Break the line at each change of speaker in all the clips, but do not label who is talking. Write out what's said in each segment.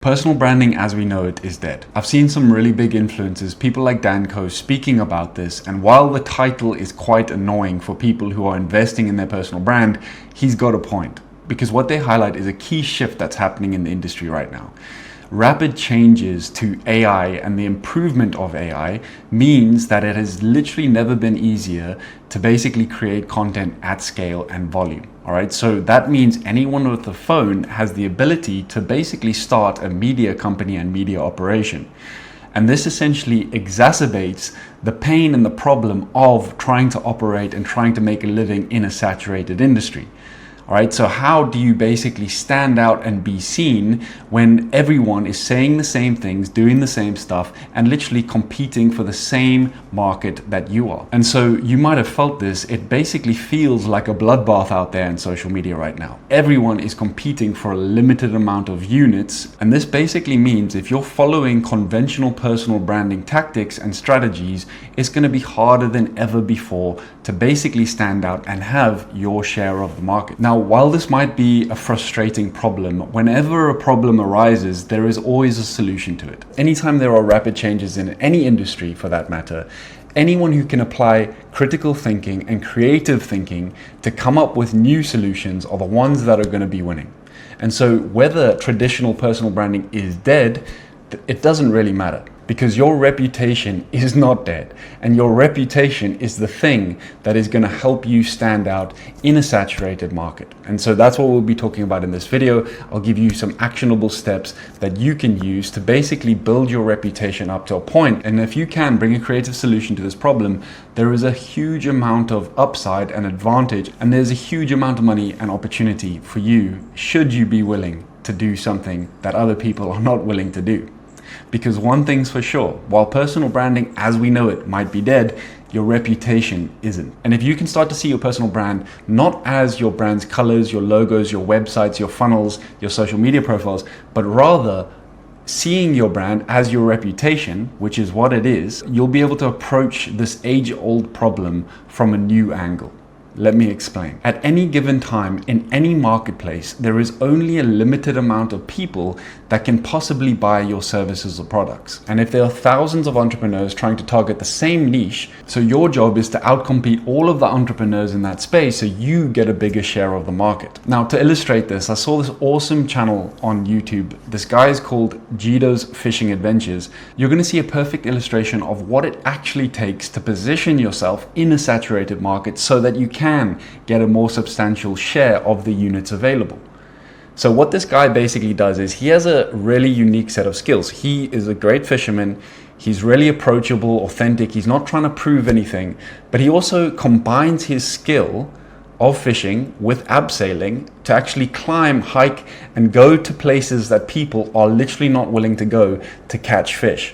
Personal branding as we know it is dead. I've seen some really big influencers, people like Danko, speaking about this, and while the title is quite annoying for people who are investing in their personal brand, he's got a point. Because what they highlight is a key shift that's happening in the industry right now. Rapid changes to AI and the improvement of AI means that it has literally never been easier to basically create content at scale and volume. All right, so that means anyone with a phone has the ability to basically start a media company and media operation. And this essentially exacerbates the pain and the problem of trying to operate and trying to make a living in a saturated industry. All right, so how do you basically stand out and be seen when everyone is saying the same things, doing the same stuff, and literally competing for the same market that you are? And so you might have felt this. It basically feels like a bloodbath out there in social media right now. Everyone is competing for a limited amount of units. And this basically means if you're following conventional personal branding tactics and strategies, it's going to be harder than ever before to basically stand out and have your share of the market. Now, while this might be a frustrating problem, whenever a problem arises, there is always a solution to it. Anytime there are rapid changes in any industry for that matter, anyone who can apply critical thinking and creative thinking to come up with new solutions are the ones that are going to be winning. And so whether traditional personal branding is dead, it doesn't really matter. Because your reputation is not dead, and your reputation is the thing that is going to help you stand out in a saturated market. And so that's what we'll be talking about in this video. I'll give you some actionable steps that you can use to basically build your reputation up to a point. And if you can bring a creative solution to this problem, there is a huge amount of upside and advantage, and there's a huge amount of money and opportunity for you should you be willing to do something that other people are not willing to do. Because one thing's for sure, while personal branding as we know it might be dead, your reputation isn't. And if you can start to see your personal brand not as your brand's colors, your logos, your websites, your funnels, your social media profiles, but rather seeing your brand as your reputation, which is what it is, you'll be able to approach this age-old problem from a new angle. Let me explain. At any given time in any marketplace, there is only a limited amount of people that can possibly buy your services or products. And if there are thousands of entrepreneurs trying to target the same niche, so your job is to outcompete all of the entrepreneurs in that space so you get a bigger share of the market. Now, to illustrate this, I saw this awesome channel on YouTube. This guy is called Gido's Fishing Adventures. You're going to see a perfect illustration of what it actually takes to position yourself in a saturated market so that you can get a more substantial share of the units available. So what this guy basically does is he has a really unique set of skills. He is a great fisherman. He's really approachable, authentic. He's not trying to prove anything, but he also combines his skill of fishing with abseiling to actually climb, hike, and go to places that people are literally not willing to go to catch fish.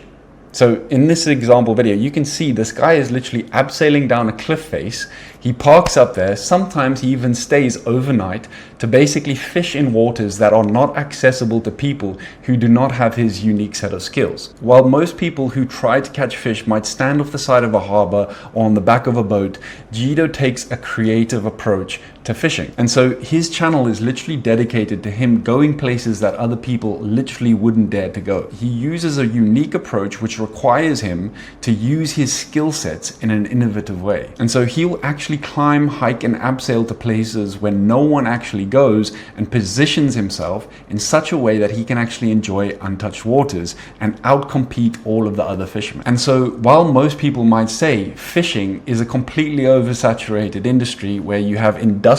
So in this example video, you can see this guy is literally abseiling down a cliff face. He parks up there. Sometimes he even stays overnight to basically fish in waters that are not accessible to people who do not have his unique set of skills. While most people who try to catch fish might stand off the side of a harbor or on the back of a boat, Gido takes a creative approach to fishing. And so his channel is literally dedicated to him going places that other people literally wouldn't dare to go. He uses a unique approach which requires him to use his skill sets in an innovative way. And so he'll actually climb, hike, and abseil to places where no one actually goes and positions himself in such a way that he can actually enjoy untouched waters and outcompete all of the other fishermen. And so while most people might say fishing is a completely oversaturated industry where you have industrial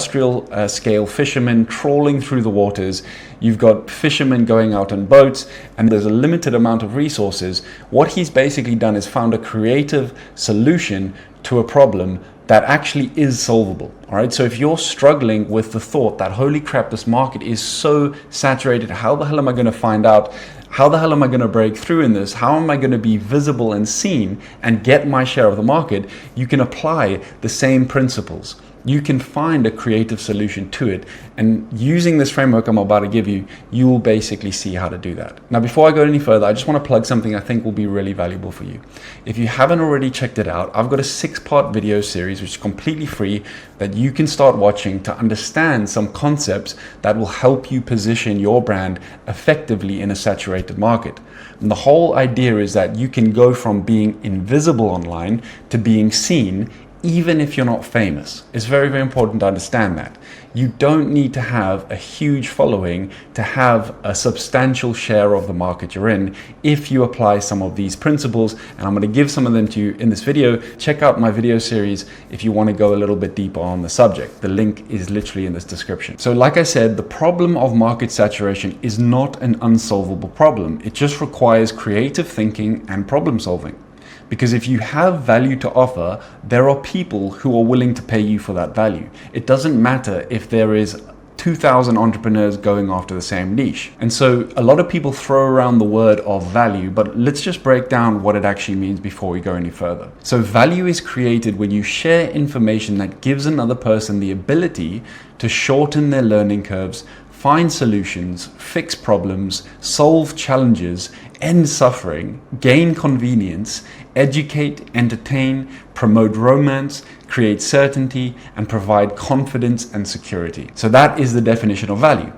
scale fishermen trawling through the waters, you've got fishermen going out on boats, and there's a limited amount of resources, what he's basically done is found a creative solution to a problem that actually is solvable. All right, so if you're struggling with the thought that holy crap, this market is so saturated, how the hell am I going to find out? How the hell am I going to break through in this? How am I going to be visible and seen and get my share of the market? You can apply the same principles. You can find a creative solution to it, and using this framework I'm about to give you, you will basically see how to do that. Now, before I go any further, I just want to plug something I think will be really valuable for you. If you haven't already checked it out, I've got a 6-part video series which is completely free that you can start watching to understand some concepts that will help you position your brand effectively in a saturated market. And the whole idea is that you can go from being invisible online to being seen even if you're not famous. It's very, very important to understand that. You don't need to have a huge following to have a substantial share of the market you're in if you apply some of these principles, and I'm going to give some of them to you in this video. Check out my video series if you want to go a little bit deeper on the subject. The link is literally in this description. So like I said, the problem of market saturation is not an unsolvable problem. It just requires creative thinking and problem solving. Because if you have value to offer, there are people who are willing to pay you for that value. It doesn't matter if there is 2,000 entrepreneurs going after the same niche. And so a lot of people throw around the word of value, but let's just break down what it actually means before we go any further. So value is created when you share information that gives another person the ability to shorten their learning curves, find solutions, fix problems, solve challenges, end suffering, gain convenience, educate, entertain, promote romance, create certainty, and provide confidence and security. So that is the definition of value.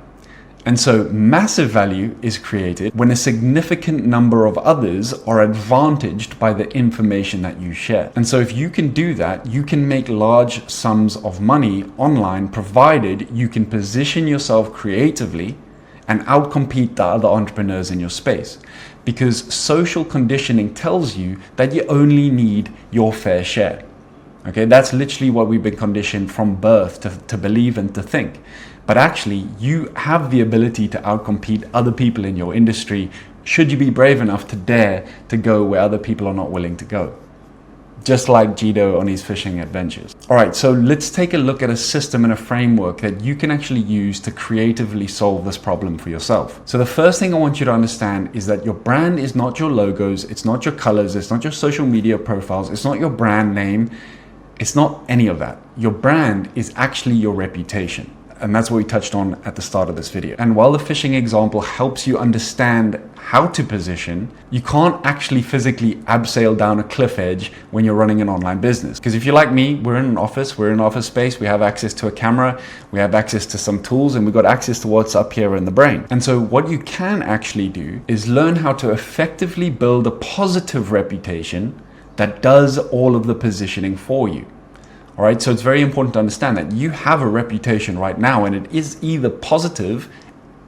And so massive value is created when a significant number of others are advantaged by the information that you share. And so if you can do that, you can make large sums of money online, provided you can position yourself creatively and outcompete the other entrepreneurs in your space. Because social conditioning tells you that you only need your fair share. Okay, that's literally what we've been conditioned from birth to believe and to think. But actually, you have the ability to outcompete other people in your industry should you be brave enough to dare to go where other people are not willing to go. Just like Jito on his fishing adventures. All right, so let's take a look at a system and a framework that you can actually use to creatively solve this problem for yourself. So the first thing I want you to understand is that your brand is not your logos, it's not your colors, it's not your social media profiles, it's not your brand name, it's not any of that. Your brand is actually your reputation. And that's what we touched on at the start of this video. And while the fishing example helps you understand how to position, you can't actually physically abseil down a cliff edge when you're running an online business. Because if you're like me, we're in an office space, we have access to a camera, we have access to some tools, and we've got access to what's up here in the brain. And so what you can actually do is learn how to effectively build a positive reputation that does all of the positioning for you. All right, so it's very important to understand that you have a reputation right now, and it is either positive,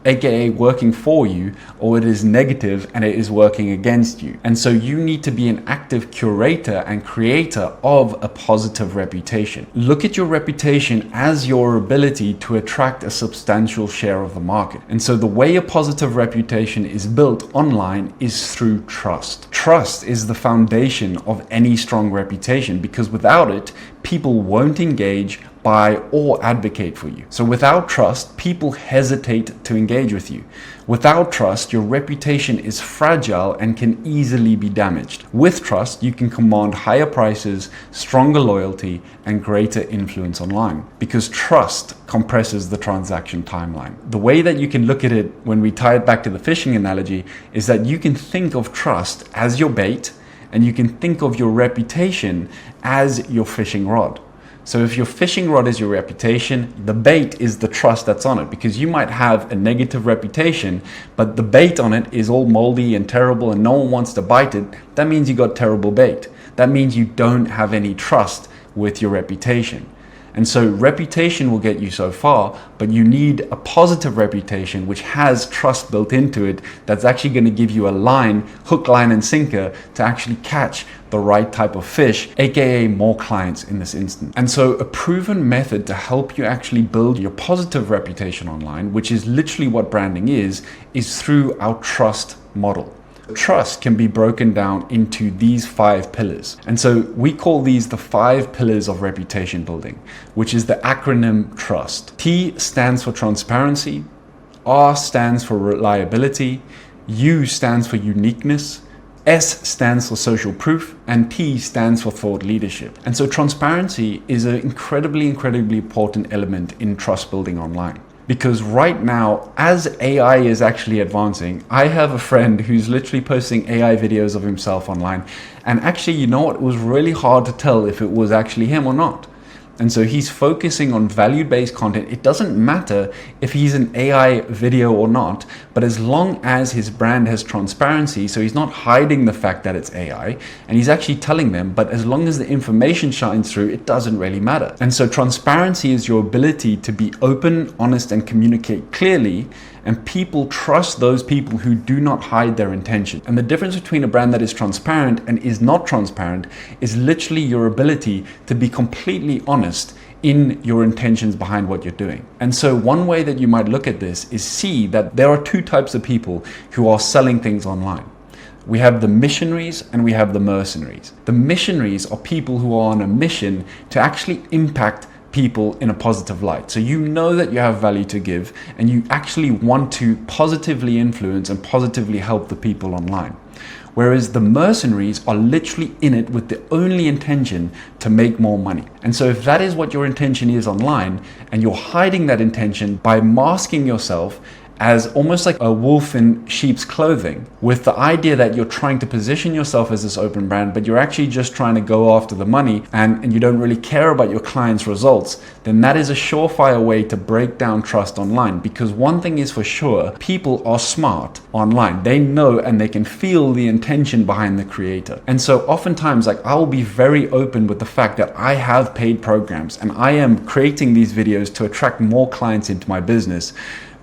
aka working for you, or it is negative and it is working against you. And so you need to be an active curator and creator of a positive reputation. Look at your reputation as your ability to attract a substantial share of the market. And so the way a positive reputation is built online is through trust. Trust is the foundation of any strong reputation, because without it, people won't engage, buy, or advocate for you. So without trust, people hesitate to engage with you. Without trust, your reputation is fragile and can easily be damaged. With trust, you can command higher prices, stronger loyalty, and greater influence online, because trust compresses the transaction timeline. The way that you can look at it when we tie it back to the fishing analogy is that you can think of trust as your bait, and you can think of your reputation as your fishing rod. So if your fishing rod is your reputation, the bait is the trust that's on it, because you might have a negative reputation, but the bait on it is all moldy and terrible and no one wants to bite it. That means you got terrible bait. That means you don't have any trust with your reputation. And so reputation will get you so far, but you need a positive reputation which has trust built into it, that's actually going to give you a line, hook, line, and sinker to actually catch the right type of fish, aka more clients in this instance. And so a proven method to help you actually build your positive reputation online, which is literally what branding is through our trust model. Trust can be broken down into these 5 pillars. And so we call these the 5 pillars of reputation building, which is the acronym TRUST. T stands for transparency, R stands for reliability, U stands for uniqueness, S stands for social proof, and T stands for thought leadership. And so transparency is an incredibly important element in trust building online. Because right now, as AI is actually advancing, I have a friend who's literally posting AI videos of himself online. And actually, you know what? It was really hard to tell if it was actually him or not. And so he's focusing on value-based content. It doesn't matter if he's an AI video or not, but as long as his brand has transparency, so he's not hiding the fact that it's AI, and he's actually telling them, but as long as the information shines through, it doesn't really matter. And so transparency is your ability to be open, honest, and communicate clearly, and people trust those people who do not hide their intention. And the difference between a brand that is transparent and is not transparent is literally your ability to be completely honest in your intentions behind what you're doing. And so one way that you might look at this is see that there are two types of people who are selling things online. We have the missionaries and we have the mercenaries. The missionaries are people who are on a mission to actually impact people in a positive light. So you know that you have value to give and you actually want to positively influence and positively help the people online. Whereas the mercenaries are literally in it with the only intention to make more money. And so if that is what your intention is online and you're hiding that intention by masking yourself as almost like a wolf in sheep's clothing, with the idea that you're trying to position yourself as this open brand, but you're actually just trying to go after the money and you don't really care about your clients' results, then that is a surefire way to break down trust online. Because one thing is for sure, people are smart online. They know and they can feel the intention behind the creator. And so oftentimes, like, I will be very open with the fact that I have paid programs and I am creating these videos to attract more clients into my business.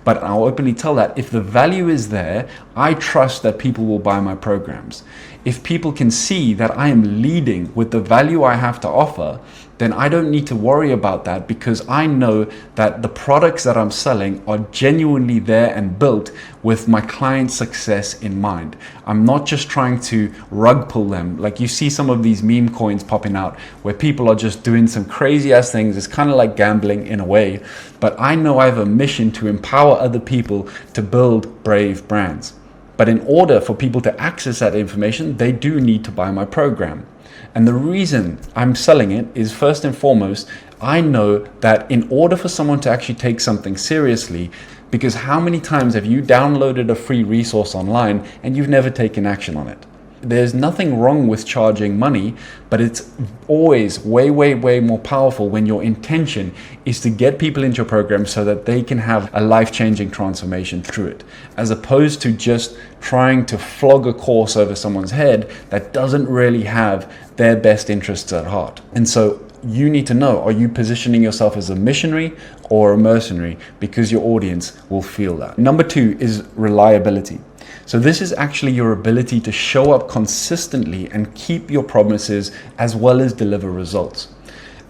But I'll openly tell that if the value is there, I trust that people will buy my programs. If people can see that I am leading with the value I have to offer, then I don't need to worry about that because I know that the products that I'm selling are genuinely there and built with my client's success in mind. I'm not just trying to rug pull them. Like you see some of these meme coins popping out where people are just doing some crazy ass things. It's kind of like gambling in a way, but I know I have a mission to empower other people to build brave brands. But in order for people to access that information, they do need to buy my program. And the reason I'm selling it is first and foremost, I know that in order for someone to actually take something seriously, because how many times have you downloaded a free resource online and you've never taken action on it? There's nothing wrong with charging money, but it's always way more powerful when your intention is to get people into your program so that they can have a life-changing transformation through it, as opposed to just trying to flog a course over someone's head that doesn't really have their best interests at heart. And so you need to know, are you positioning yourself as a missionary or a mercenary? Because your audience will feel that. Number 2 is reliability. So this is actually your ability to show up consistently and keep your promises as well as deliver results.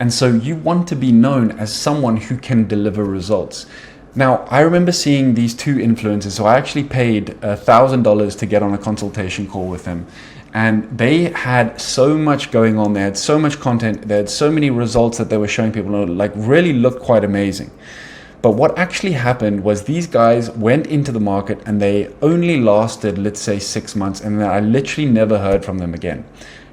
And so you want to be known as someone who can deliver results. Now, I remember seeing these two influencers. So I actually paid $1,000 to get on a consultation call with them. And they had so much going on. They had so much content. They had so many results that they were showing people, like really looked quite amazing. But what actually happened was these guys went into the market and they only lasted, let's say, 6 months. And then I literally never heard from them again.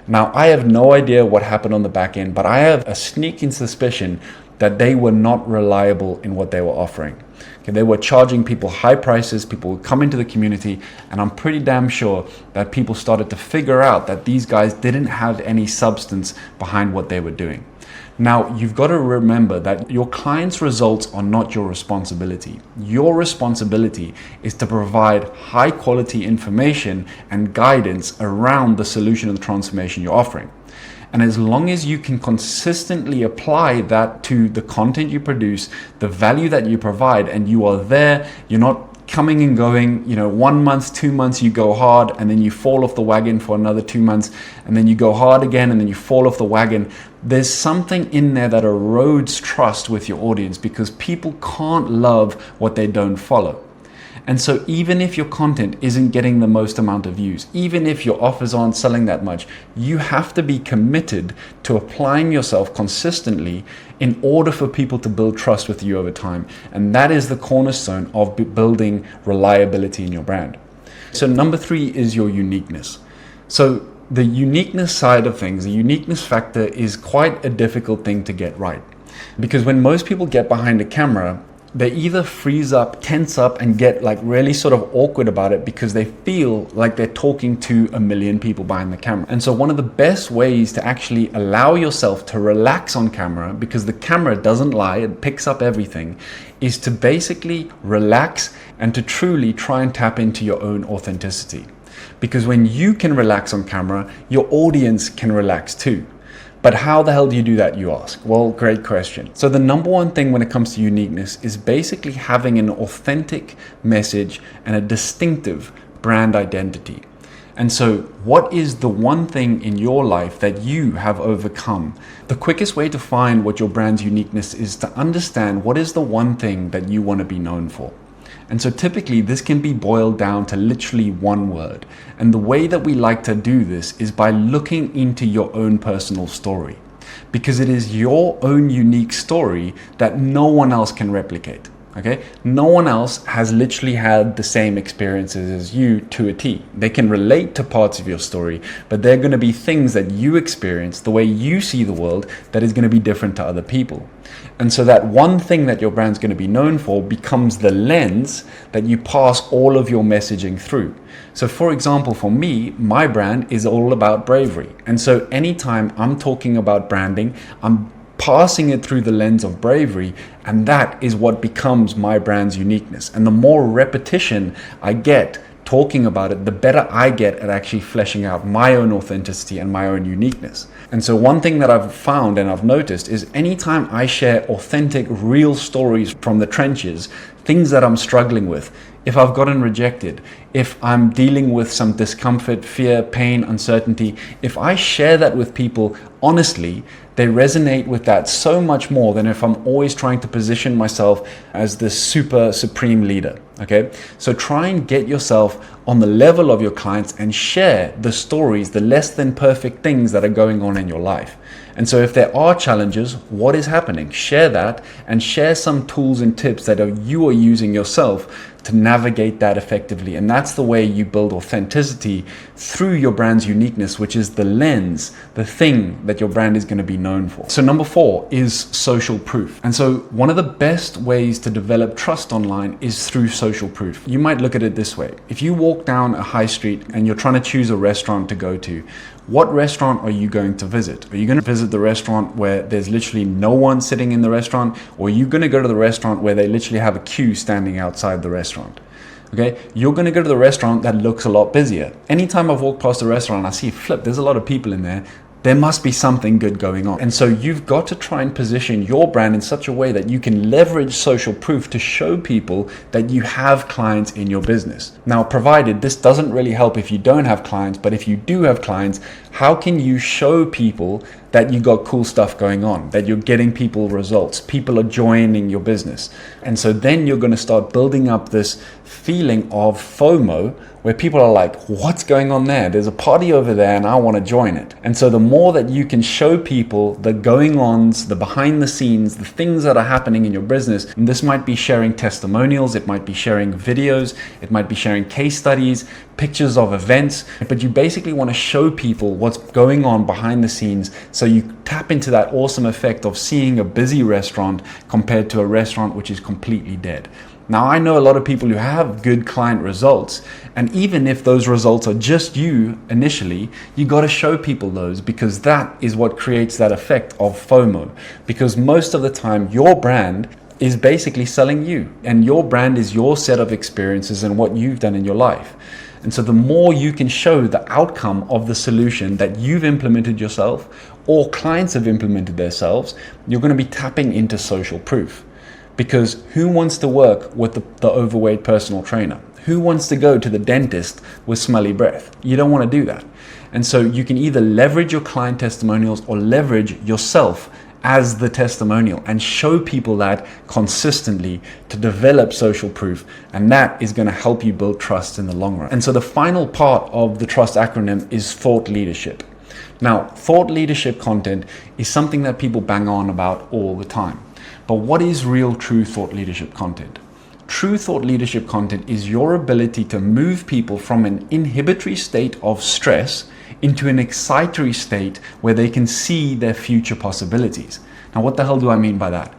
Now, I have no idea what happened on the back end, but I have a sneaking suspicion that they were not reliable in what they were offering. Okay, they were charging people high prices, people would come into the community, and I'm pretty damn sure that people started to figure out that these guys didn't have any substance behind what they were doing. Now, you've got to remember that your clients' results are not your responsibility. Your responsibility is to provide high quality information and guidance around the solution of the transformation you're offering. And as long as you can consistently apply that to the content you produce, the value that you provide, and you are there, you're not coming and going, 1 month, 2 months, you go hard and then you fall off the wagon for another 2 months, and then you go hard again and then you fall off the wagon. There's something in there that erodes trust with your audience because people can't love what they don't follow. And so even if your content isn't getting the most amount of views, even if your offers aren't selling that much, you have to be committed to applying yourself consistently in order for people to build trust with you over time. And that is the cornerstone of building reliability in your brand. So number 3 is your uniqueness. So the uniqueness side of things, the uniqueness factor, is quite a difficult thing to get right. Because when most people get behind a camera, they either freeze up, tense up, and get like really sort of awkward about it because they feel like they're talking to a million people behind the camera. And so one of the best ways to actually allow yourself to relax on camera, because the camera doesn't lie, it picks up everything, is to basically relax and to truly try and tap into your own authenticity. Because when you can relax on camera, your audience can relax too. But how the hell do you do that, you ask? Well, great question. So the number one thing when it comes to uniqueness is basically having an authentic message and a distinctive brand identity. And so what is the one thing in your life that you have overcome? The quickest way to find what your brand's uniqueness is to understand what is the one thing that you want to be known for. And so typically this can be boiled down to literally one word. And the way that we like to do this is by looking into your own personal story, because it is your own unique story that no one else can replicate. Okay? No one else has literally had the same experiences as you to a T. They can relate to parts of your story, but they're going to be things that you experience, the way you see the world, that is going to be different to other people. And so that one thing that your brand's going to be known for becomes the lens that you pass all of your messaging through. So for example, for me, my brand is all about bravery. And so anytime I'm talking about branding, I'm passing it through the lens of bravery, and that is what becomes my brand's uniqueness. And the more repetition I get talking about it, the better I get at actually fleshing out my own authenticity and my own uniqueness. And so one thing that I've found and I've noticed is anytime I share authentic, real stories from the trenches, things that I'm struggling with, if I've gotten rejected, if I'm dealing with some discomfort, fear, pain, uncertainty, if I share that with people honestly, they resonate with that so much more than if I'm always trying to position myself as this super supreme leader. Okay, so try and get yourself on the level of your clients and share the stories, the less than perfect things that are going on in your life. And so if there are challenges, what is happening? Share that and share some tools and tips that you are using yourself to navigate that effectively. And that's the way you build authenticity through your brand's uniqueness, which is the lens, the thing that your brand is going to be known for. So number 4 is social proof. And so one of the best ways to develop trust online is through social proof. You might look at it this way. If you walk down a high street and you're trying to choose a restaurant to go to, what restaurant are you going to visit? Are you going to visit the restaurant where there's literally no one sitting in the restaurant? Or are you going to go to the restaurant where they literally have a queue standing outside the restaurant? Okay, you're going to go to the restaurant that looks a lot busier. Anytime I've walked past a restaurant, I see, flip, there's a lot of people in there. There must be something good going on. And so you've got to try and position your brand in such a way that you can leverage social proof to show people that you have clients in your business. Now, provided this doesn't really help if you don't have clients, but if you do have clients, how can you show people that you got cool stuff going on, that you're getting people results, people are joining your business? And so then you're going to start building up this feeling of FOMO, where people are like, what's going on there? There's a party over there and I want to join it. And so the more that you can show people the going ons, the behind the scenes, the things that are happening in your business, and this might be sharing testimonials, it might be sharing videos, it might be sharing case studies, pictures of events, but you basically want to show people what's going on behind the scenes, so you tap into that awesome effect of seeing a busy restaurant compared to a restaurant which is completely dead. Now, I know a lot of people who have good client results, and even if those results are just you initially, you got to show people those, because that is what creates that effect of FOMO. Because most of the time, your brand is basically selling you, and your brand is your set of experiences and what you've done in your life. And so the more you can show the outcome of the solution that you've implemented yourself or clients have implemented themselves, you're going to be tapping into social proof. Because who wants to work with the overweight personal trainer? Who wants to go to the dentist with smelly breath? You don't want to do that. And so you can either leverage your client testimonials or leverage yourself as the testimonial and show people that consistently to develop social proof. And that is going to help you build trust in the long run. And so the final part of the trust acronym is thought leadership. Now, thought leadership content is something that people bang on about all the time. But what is real, true thought leadership content? True thought leadership content is your ability to move people from an inhibitory state of stress into an excitatory state where they can see their future possibilities. Now, what the hell do I mean by that?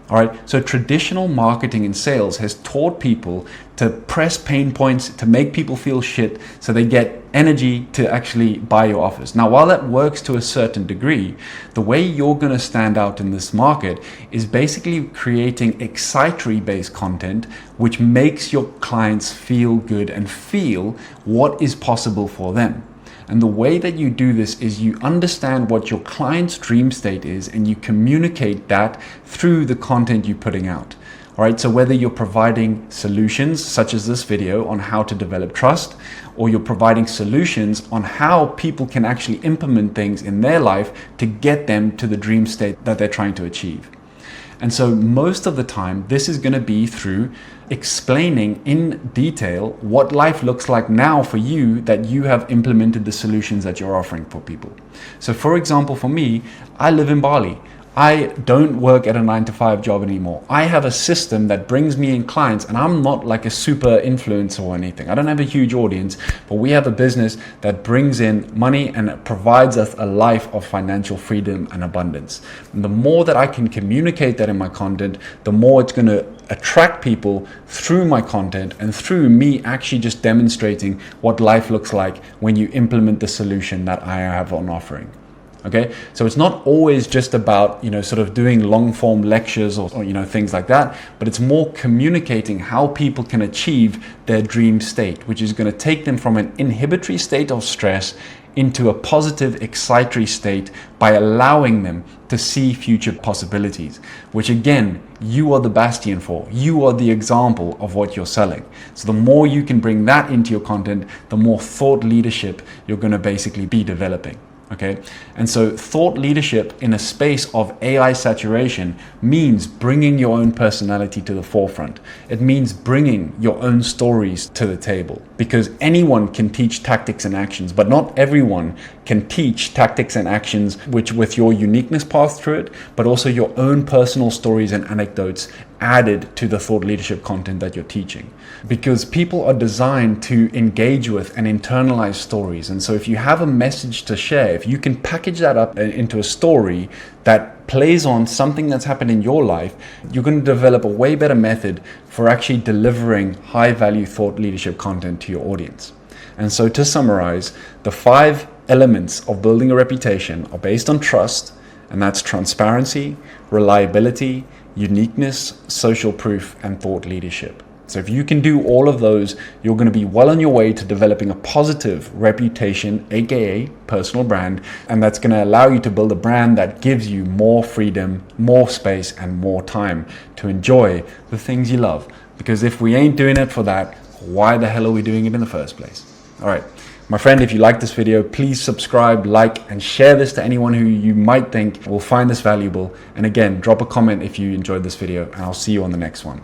All right, so traditional marketing and sales has taught people to press pain points, to make people feel shit so they get energy to actually buy your offers. Now, while that works to a certain degree, the way you're going to stand out in this market is basically creating excitatory based content, which makes your clients feel good and feel what is possible for them. And the way that you do this is you understand what your client's dream state is and you communicate that through the content you're putting out. All right, so whether you're providing solutions such as this video on how to develop trust, or you're providing solutions on how people can actually implement things in their life to get them to the dream state that they're trying to achieve. And so most of the time, this is going to be through explaining in detail what life looks like now for you that you have implemented the solutions that you're offering for people. So for example, for me, I live in Bali. I don't work at a 9-to-5 job anymore. I have a system that brings me in clients, and I'm not like a super influencer or anything. I don't have a huge audience, but we have a business that brings in money and provides us a life of financial freedom and abundance. And the more that I can communicate that in my content, the more it's going to attract people through my content and through me actually just demonstrating what life looks like when you implement the solution that I have on offering. Okay, so it's not always just about, sort of doing long form lectures or things like that, but it's more communicating how people can achieve their dream state, which is going to take them from an inhibitory state of stress into a positive excitatory state by allowing them to see future possibilities, which again, you are the bastion for. You are the example of what you're selling. So the more you can bring that into your content, the more thought leadership you're going to basically be developing. Okay, and so thought leadership in a space of AI saturation means bringing your own personality to the forefront. It means bringing your own stories to the table, because anyone can teach tactics and actions, but not everyone can teach tactics and actions which with your uniqueness path through it, but also your own personal stories and anecdotes added to the thought leadership content that you're teaching. Because people are designed to engage with and internalize stories. And so if you have a message to share, if you can package that up into a story that plays on something that's happened in your life, you're going to develop a way better method for actually delivering high value thought leadership content to your audience. And so to summarize, the 5 elements of building a reputation are based on trust, and that's transparency, reliability, uniqueness, social proof, and thought leadership. So if you can do all of those, you're going to be well on your way to developing a positive reputation, aka personal brand, and that's going to allow you to build a brand that gives you more freedom, more space, and more time to enjoy the things you love. Because if we ain't doing it for that, why the hell are we doing it in the first place? All right. My friend, if you like this video, please subscribe, like, and share this to anyone who you might think will find this valuable. And again, drop a comment if you enjoyed this video, and I'll see you on the next one.